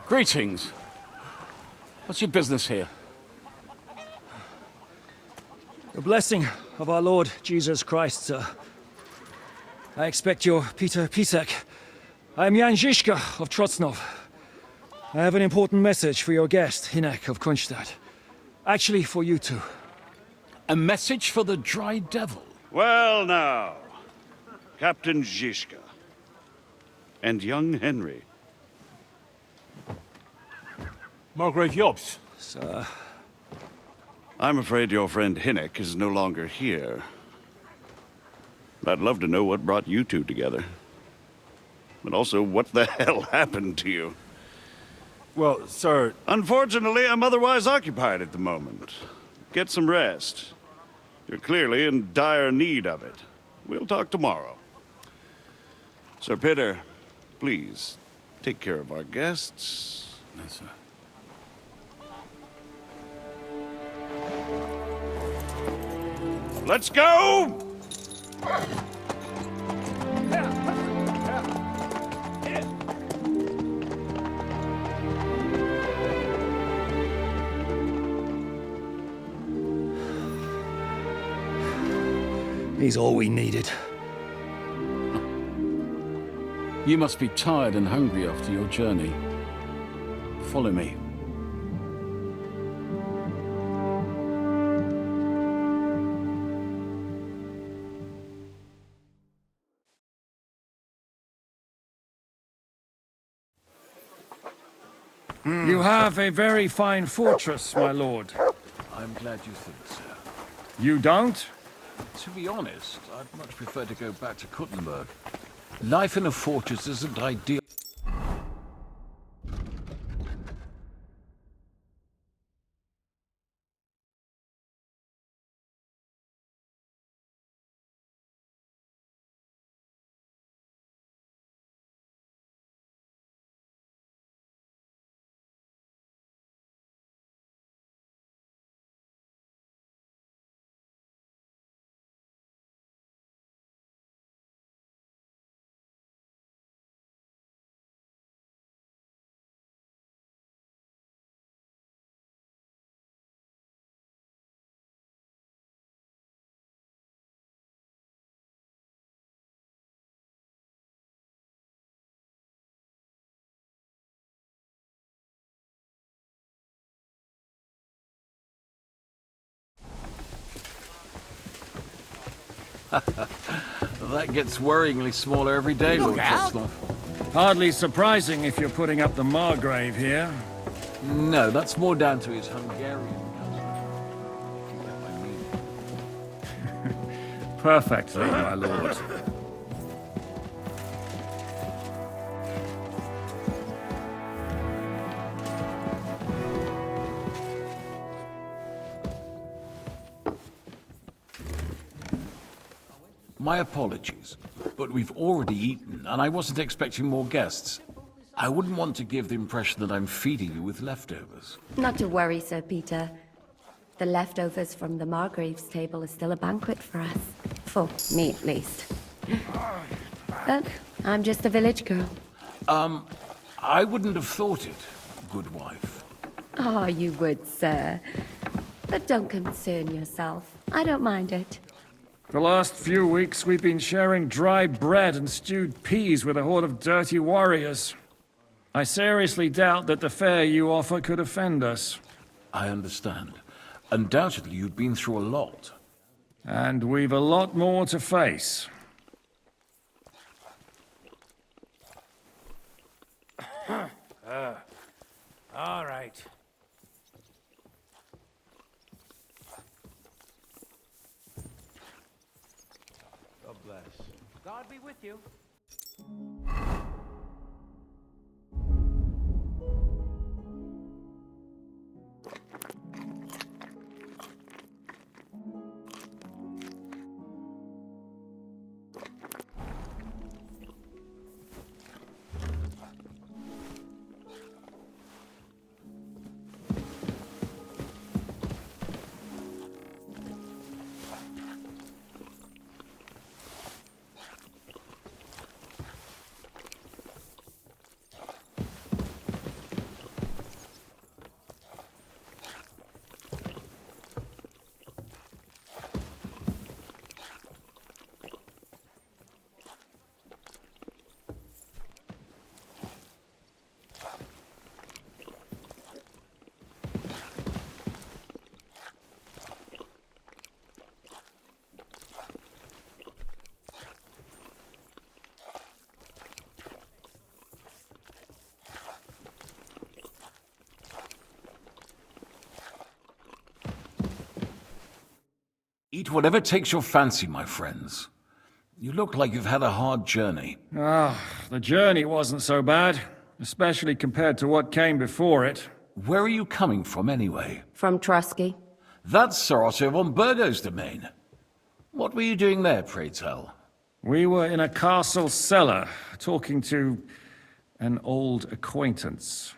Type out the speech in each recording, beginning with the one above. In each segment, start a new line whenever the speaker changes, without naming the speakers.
Greetings. What's your business here?
The blessing of our Lord Jesus Christ, sir. I expect you're Peter Pisek. I am Jan Žižka of Trocnov. I have an important message for your guest, Hinek of Kunstadt. Actually, for you two.
A message for the Dry Devil?
Well now, Captain Žižka. And young Henry.
Margrave Jobs.
Sir.
I'm afraid your friend Hinek is no longer here. I'd love to know what brought you two together. But also, what the hell happened to you?
Well, sir...
Unfortunately, I'm otherwise occupied at the moment. Get some rest. You're clearly in dire need of it. We'll talk tomorrow. Sir Peter, please, take care of our guests.
Yes, sir.
Let's go!
He's all we needed.
You must be tired and hungry after your journey. Follow me.
You have a very fine fortress, my lord.
I'm glad you think so.
You don't?
To be honest, I'd much prefer to go back to Kuttenberg. Life in a fortress isn't ideal. That gets worryingly smaller every day, Lord Trostnov.
Hardly surprising if you're putting up the Margrave here.
No, that's more down to his Hungarian cousin. If you get my meaning.
Perfectly, my lord.
My apologies, but we've already eaten, and I wasn't expecting more guests. I wouldn't want to give the impression that I'm feeding you with leftovers.
Not to worry, Sir Peter. The leftovers from the Margrave's table is still a banquet for us. For me, at least. But I'm just a village girl.
I wouldn't have thought it, good wife.
Oh, you would, sir. But don't concern yourself. I don't mind it.
The last few weeks we've been sharing dry bread and stewed peas with a horde of dirty warriors. I seriously doubt that the fare you offer could offend us.
I understand. Undoubtedly, you've been through a lot.
And we've a lot more to face.
All right. God bless. God be with you.
Eat whatever takes your fancy, my friends. You look like you've had a hard journey.
The journey wasn't so bad, especially compared to what came before it.
Where are you coming from, anyway?
From Trusky.
That's Sir Otto von Burgo's domain. What were you doing there, pray tell?
We were in a castle cellar, talking to an old acquaintance.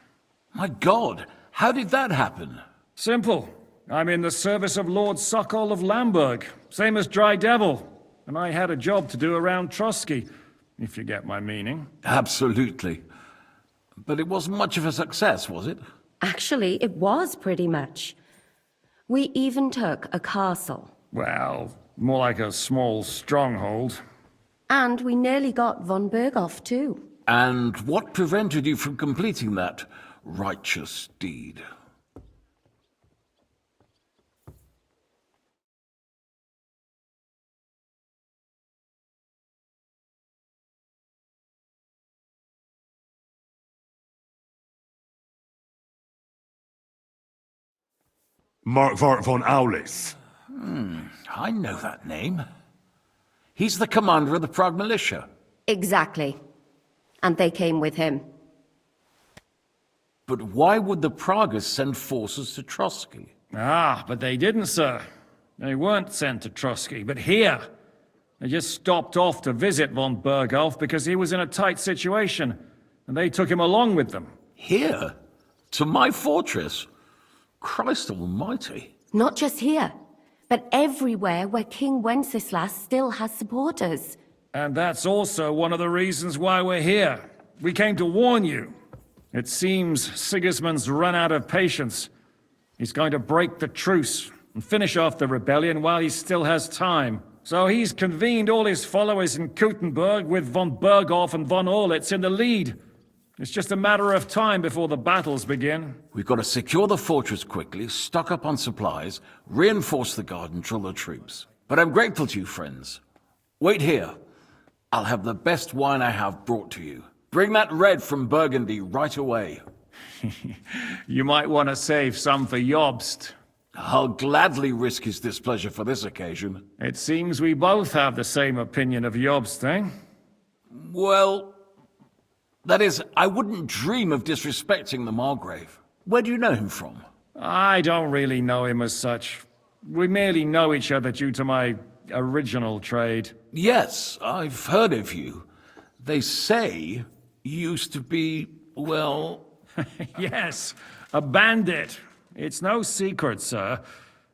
My God, how did that happen?
Simple. I'm in the service of Lord Sokol of Lamberg, same as Dry Devil, and I had a job to do around Trusky, if you get my meaning.
Absolutely. But it wasn't much of a success, was it?
Actually, it was pretty much. We even took a castle.
Well, more like a small stronghold.
And we nearly got von Berghoff, too.
And what prevented you from completing that righteous deed?
Markvart von Aulis.
I know that name. He's the commander of the Prague militia.
Exactly. And they came with him.
But why would the Praguers send forces to Trusky?
But they didn't, sir. They weren't sent to Trusky, but here. They just stopped off to visit von Berghoff because he was in a tight situation, and they took him along with them.
Here? To my fortress? Christ almighty.
Not just here, but everywhere where King Wenceslas still has supporters.
And that's also one of the reasons why we're here. We came to warn you. It seems Sigismund's run out of patience. He's going to break the truce and finish off the rebellion while he still has time. So he's convened all his followers in Kuttenberg with von Berghoff and von Orlitz in the lead. It's just a matter of time before the battles begin.
We've got to secure the fortress quickly, stock up on supplies, reinforce the guard and drill the troops. But I'm grateful to you, friends. Wait here. I'll have the best wine I have brought to you. Bring that red from Burgundy right away.
You might want to save some for Jobst.
I'll gladly risk his displeasure for this occasion.
It seems we both have the same opinion of Jobst, eh?
Well, that is, I wouldn't dream of disrespecting the Margrave. Where do you know him from?
I don't really know him as such. We merely know each other due to my original trade.
Yes, I've heard of you. They say you used to be, well...
Yes, a bandit. It's no secret, sir.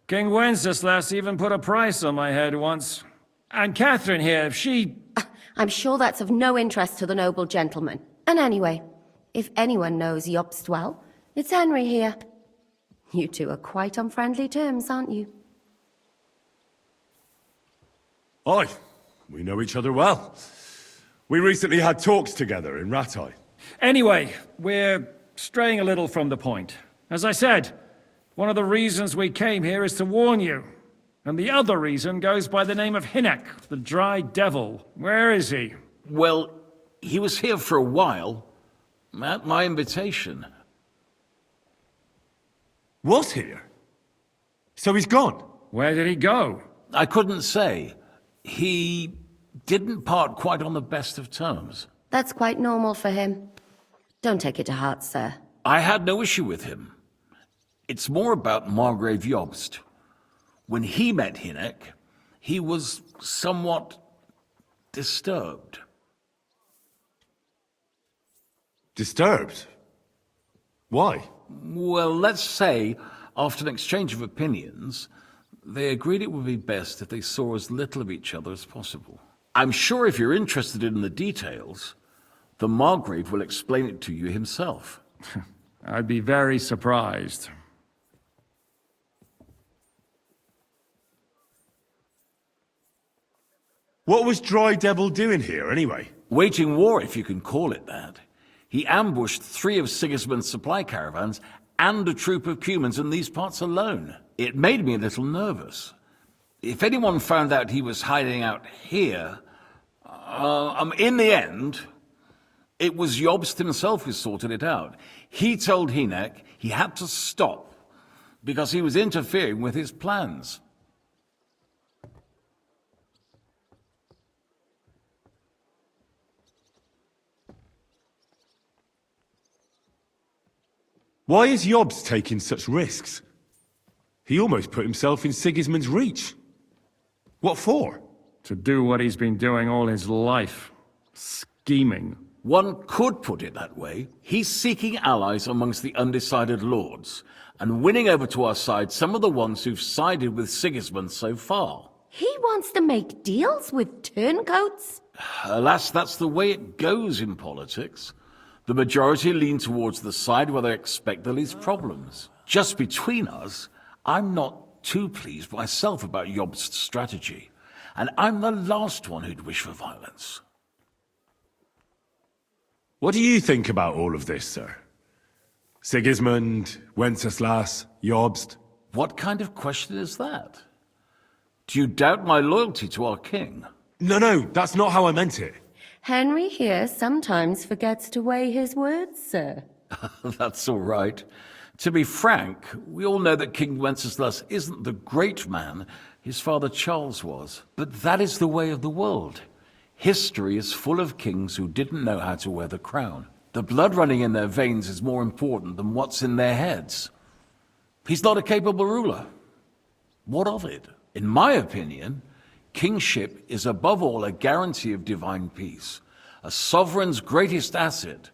King Wenceslas even put a price on my head once. And Catherine here, she...
I'm sure that's of no interest to the noble gentleman. And anyway, if anyone knows Jobst well, it's Henry here. You two are quite on friendly terms, aren't you?
Aye, we know each other well. We recently had talks together in Ratai.
Anyway, we're straying a little from the point. As I said, one of the reasons we came here is to warn you. And the other reason goes by the name of Hinek, the Dry Devil. Where is he?
Well, he was here for a while, at my invitation.
Was here? So he's gone?
Where did he go?
I couldn't say. He didn't part quite on the best of terms.
That's quite normal for him. Don't take it to heart, sir.
I had no issue with him. It's more about Margrave Jobst. When he met Hinek, he was somewhat disturbed.
Disturbed? Why?
Well, let's say, after an exchange of opinions, they agreed it would be best if they saw as little of each other as possible. I'm sure if you're interested in the details, the Margrave will explain it to you himself.
I'd be very surprised.
What was Dry Devil doing here, anyway?
Waging war, if you can call it that. He ambushed 3 of Sigismund's supply caravans and a troop of Cumans in these parts alone. It made me a little nervous. If anyone found out he was hiding out here, in the end, it was Jobst himself who sorted it out. He told Hinek he had to stop because he was interfering with his plans.
Why is Jobs taking such risks? He almost put himself in Sigismund's reach. What for?
To do what he's been doing all his life. Scheming.
One could put it that way. He's seeking allies amongst the undecided lords, and winning over to our side some of the ones who've sided with Sigismund so far.
He wants to make deals with turncoats?
Alas, that's the way it goes in politics. The majority lean towards the side where they expect the least problems. Just between us, I'm not too pleased myself about Job's strategy, and I'm the last one who'd wish for violence.
What do you think about all of this, sir? Sigismund, Wenceslas, Jobst?
What kind of question is that? Do you doubt my loyalty to our king?
No, that's not how I meant it.
Henry here sometimes forgets to weigh his words, sir.
That's all right. To be frank, we all know that King Wenceslas isn't the great man his father Charles was. But that is the way of the world. History is full of kings who didn't know how to wear the crown. The blood running in their veins is more important than what's in their heads. He's not a capable ruler. What of it? In my opinion, kingship is above all a guarantee of divine peace. A sovereign's greatest asset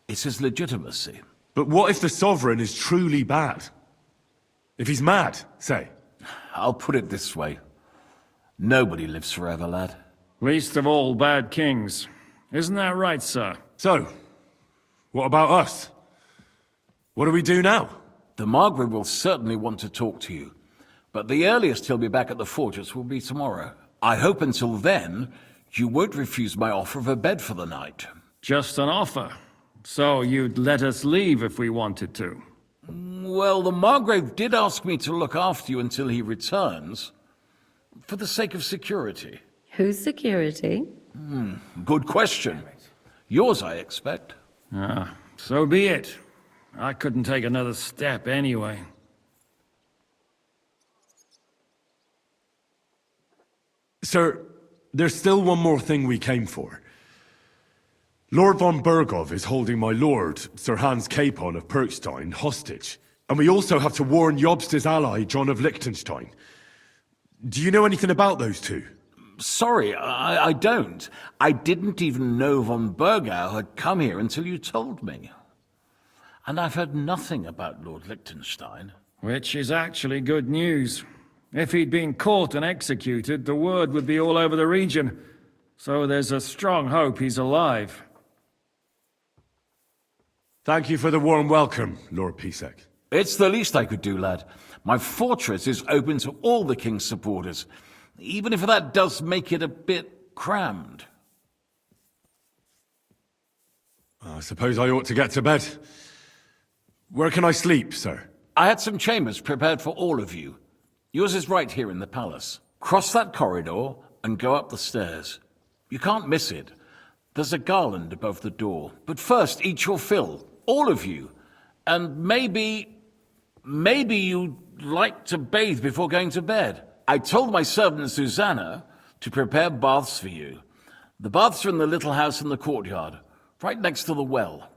is his legitimacy.
But what if the sovereign is truly bad? If he's mad, say?
I'll put it this way. Nobody lives forever, lad.
Least of all bad kings. Isn't that right, sir?
So, what about us? What do we do now?
The Margrave will certainly want to talk to you, but the earliest he'll be back at the fortress will be tomorrow. I hope until then, you won't refuse my offer of a bed for the night.
Just an offer. So you'd let us leave if we wanted to?
Well, the Margrave did ask me to look after you until he returns, for the sake of security.
Whose security?
Good question. Yours, I expect.
So be it. I couldn't take another step anyway.
Sir, there's still one more thing we came for. Lord von Bergov is holding my lord, Sir Hans Capon of Perkstein, hostage. And we also have to warn Jobst's ally, John of Liechtenstein. Do you know anything about those two?
Sorry, I don't. I didn't even know von Bergau had come here until you told me. And I've heard nothing about Lord Liechtenstein.
Which is actually good news. If he'd been caught and executed, the word would be all over the region. So there's a strong hope he's alive.
Thank you for the warm welcome, Lord Pisek.
It's the least I could do, lad. My fortress is open to all the king's supporters, even if that does make it a bit crammed.
I suppose I ought to get to bed. Where can I sleep, sir?
I had some chambers prepared for all of you. Yours is right here in the palace. Cross that corridor and go up the stairs. You can't miss it. There's a garland above the door. But first, eat your fill. All of you. And maybe you'd like to bathe before going to bed. I told my servant Susanna to prepare baths for you. The baths are in the little house in the courtyard, right next to the well.